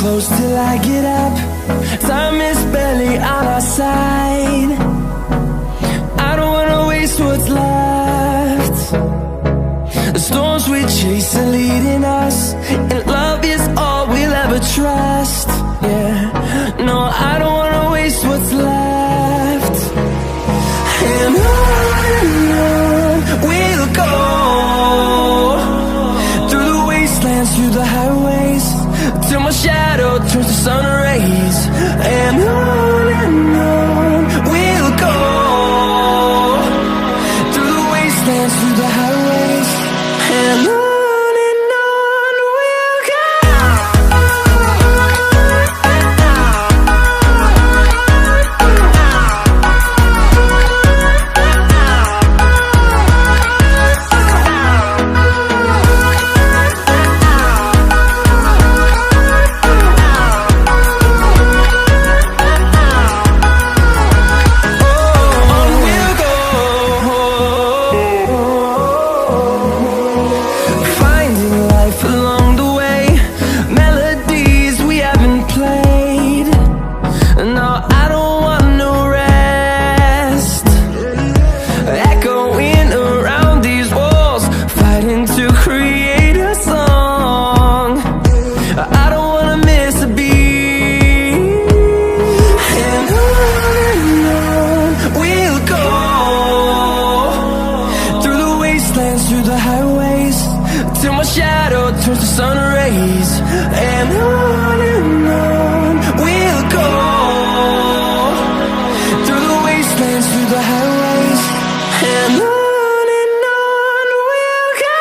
close till I get up. Time is barely on our side. I don't wanna waste what's left. The storms we chase are leading us, and love is all we'll ever trust. Yeah, no, I don't wanna waste what's left. And on we'll go, through the wastelands, through the highways, till my shadow turns to sun rays. And on we'll go, through the wastelands, through the highways, and on we'll go. Through the highways, till my shadow turns to sun rays. And on we'll go, through the wastelands, through the highways, and on we'll go.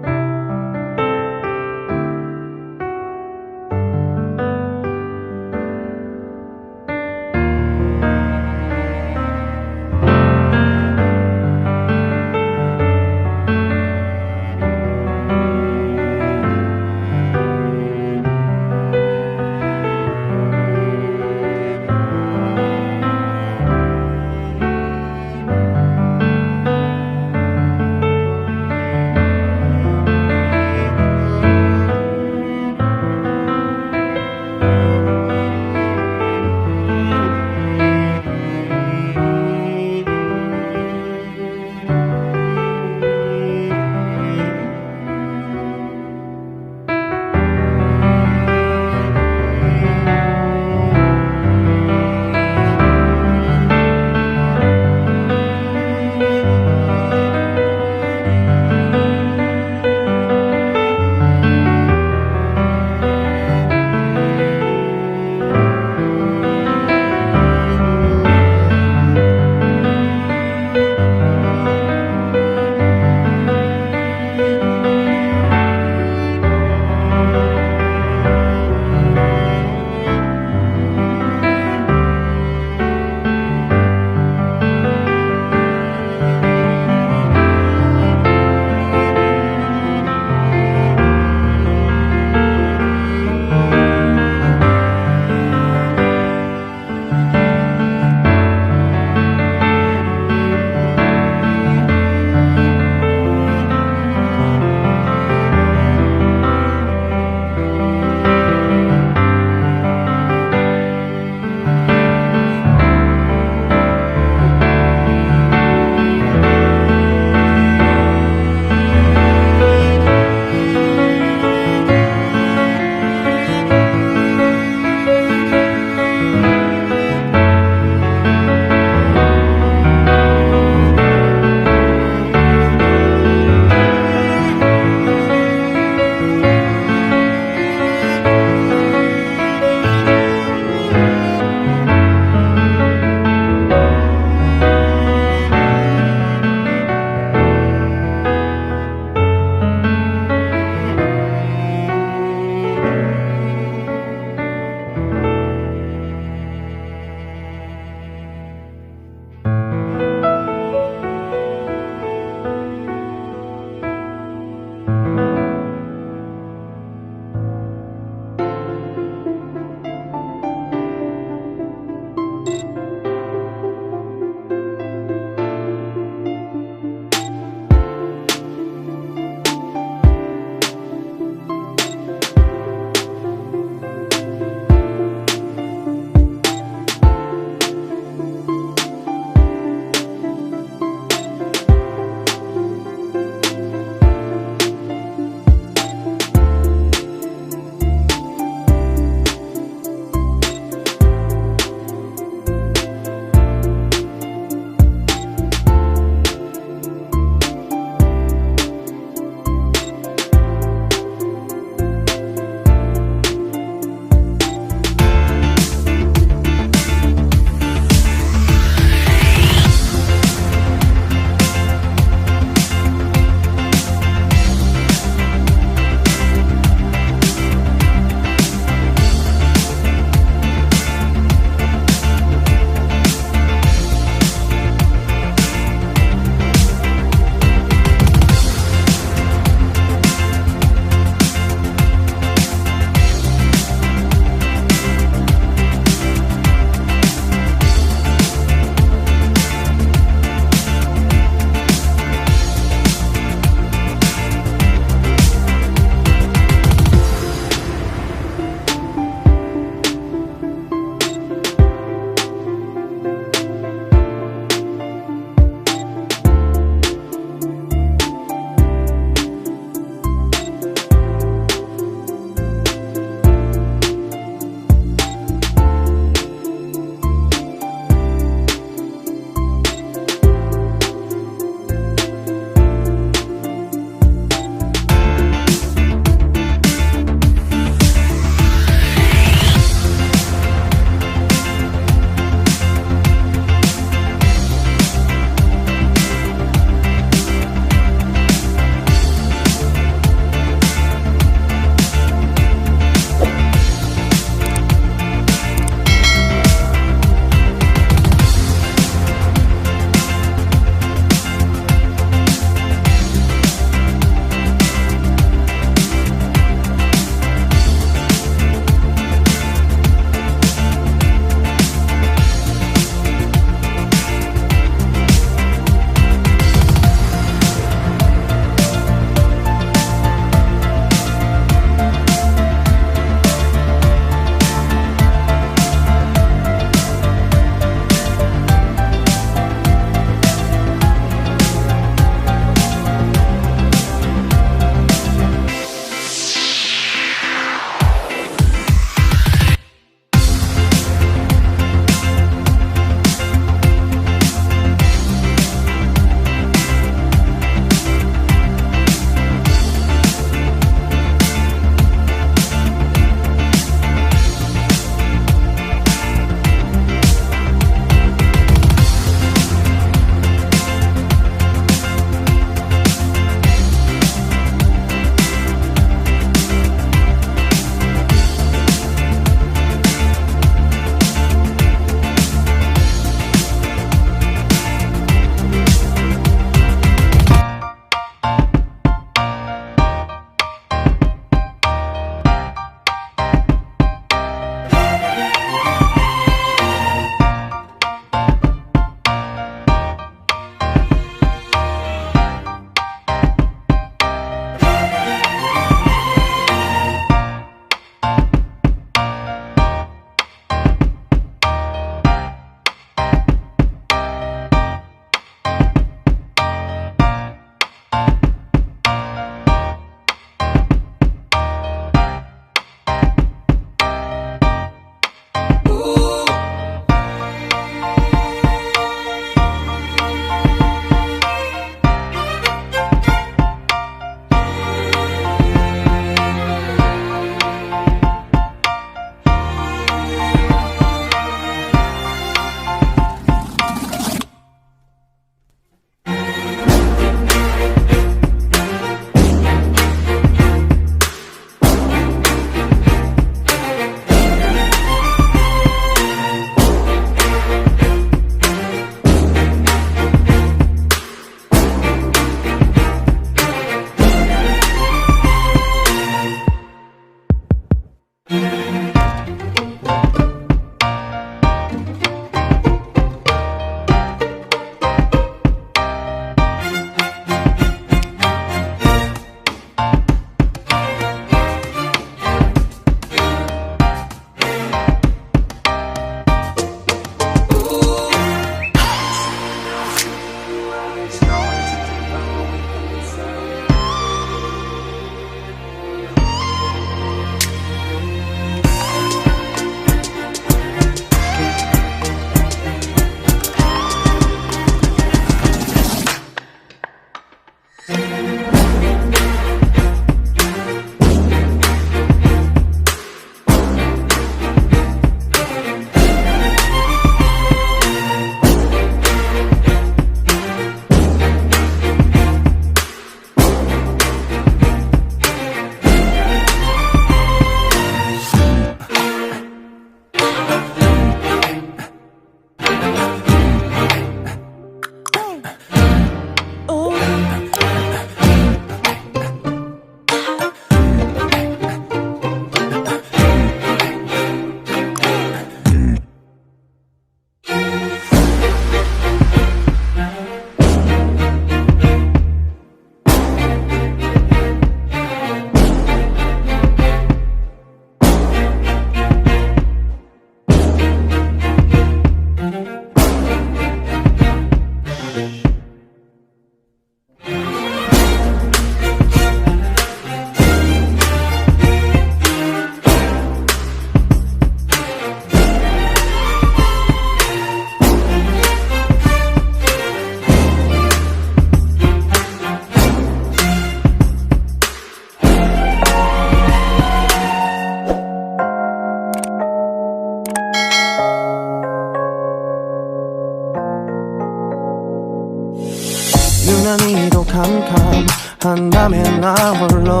유난히도 캄캄한 밤에 나 홀로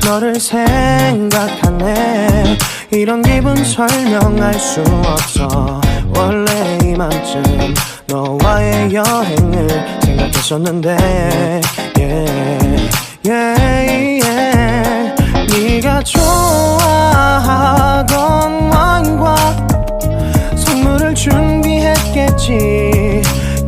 너를 생각하네. 이런 기분 설명할 수 없어. 원래 이맘쯤 너와의 여행을 생각했었는데 네가 좋아하던 와인과 선물을 준비했겠지.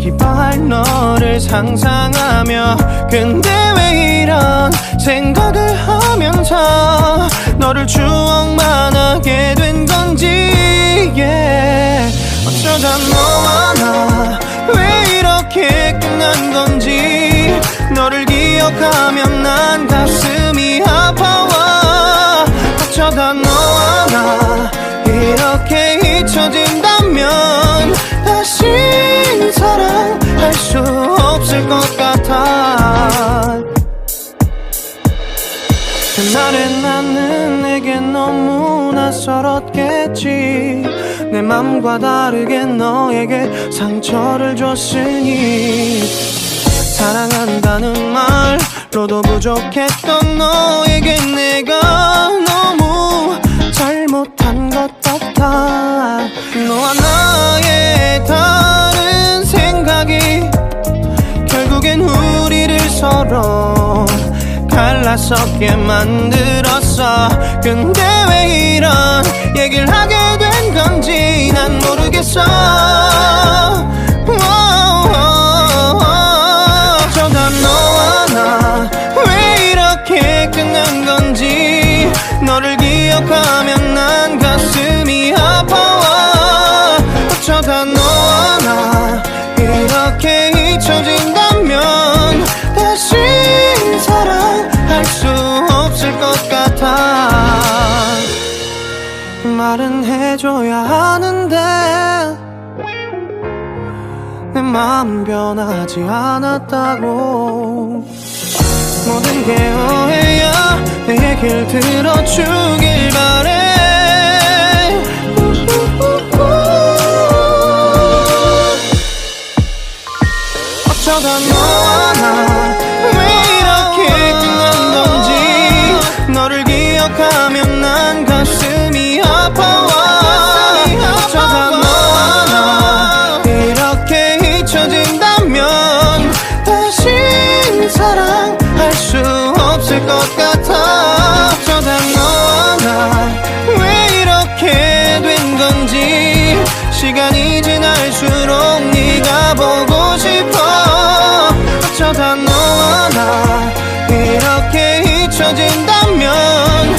기뻐할 너를 상상하며. 근데 왜 이런 생각을 하면서 너를 추억만 하게 된 건지. 어쩌다 너와 나 왜 이렇게 끝난 건지. 너를 기억하면 난 가슴이 아파와. 어쩌다 너와 나 이렇게 잊혀진다면 다시 사랑할 수 없을 것 같아. 그날의 나는 내게 너무 낯설었겠지. 내 맘과 다르게 너에게 상처를 줬으니. 사랑한다는 말로도 부족했던 너에게 내가 너무 잘못한 것 같아. 너와 나의 다른 생각이 결국엔 우리를 서로 갈라서게 만들었어. 근데 왜 이런 얘기를 하게 된 건지 난 모르겠어. 어쩌다 너와 나 왜 이렇게 끝난 건지. 너를 기억하면 난 가슴이 아파와. 어쩌다 너와 나 이렇게 잊혀진다면 다시 사랑할 수 없을 것 같아. 말은 해줘야 하는데 내 마음 변하지 않았다고. 모든 게 오해야. 내 얘길 들어주길 바래. 어쩌다 너와 나 왜 이렇게 끝난 건지. 너를 기억하면 난 가슴이 아파와. 어쩌다 너와 나 이렇게 잊혀진다면 다시 사랑할 수 없을 것 같아. 어쩌다 너와 나 왜 이렇게 된 건지. 시간이 지날수록 네가 보고 싶어. 어쩌다 너와 나 이렇게 잊혀진다면